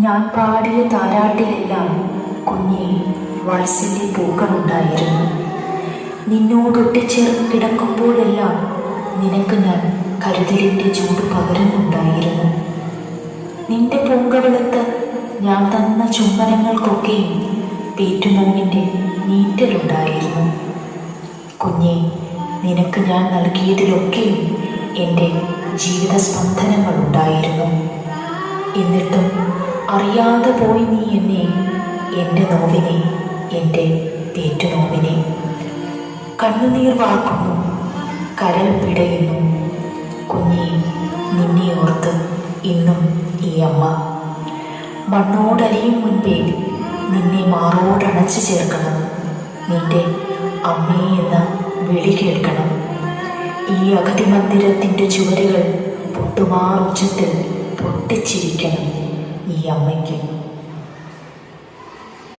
ഞാൻ പാടിയ താരാട്ടിലെല്ലാം കുഞ്ഞെ വാത്സല്യ പൂക്കളുണ്ടായിരുന്നു. നിന്നോടൊട്ടിച്ചേർന്ന് കിടക്കുമ്പോഴെല്ലാം നിനക്ക് ഞാൻ കരുതലിൻ്റെ ചൂട് പകരുന്നുണ്ടായിരുന്നു. നിന്റെ പൂങ്കവിളത്ത് ഞാൻ തന്ന ചുംബനങ്ങൾക്കൊക്കെയും പേറ്റുനോവിൻ്റെ നീറ്റലുണ്ടായിരുന്നു. കുഞ്ഞെ, നിനക്ക് ഞാൻ നൽകിയതിലൊക്കെയും എൻ്റെ ജീവിത സ്പന്ദനങ്ങളുണ്ടായിരുന്നു. എന്നിട്ടും അറിയാതെ പോയി നീ എന്നെ, എൻ്റെ നോവിനെ, എൻ്റെ പേറ്റുനോവിനെ. കണ്ണുനീർ വാർക്കുന്നു, കരൾ പിടയുന്നു. കുഞ്ഞെ, നിന്നെ ഓർത്ത് ഇന്നും ഈ അമ്മ. മണ്ണോടലിയും മുൻപേ നിന്നെ മാറോടണച്ചു ചേർക്കണം. നിന്റെ അമ്മേ എന്ന വിളി കേൾക്കണം. ഈ അഗതി മന്ദിരത്തിൻ്റെ ചുവരുകൾ പൊട്ടുമാറുച്ചത്തിൽ പൊട്ടിച്ചിരിക്കണം ഈ അമ്മയ്ക്ക്.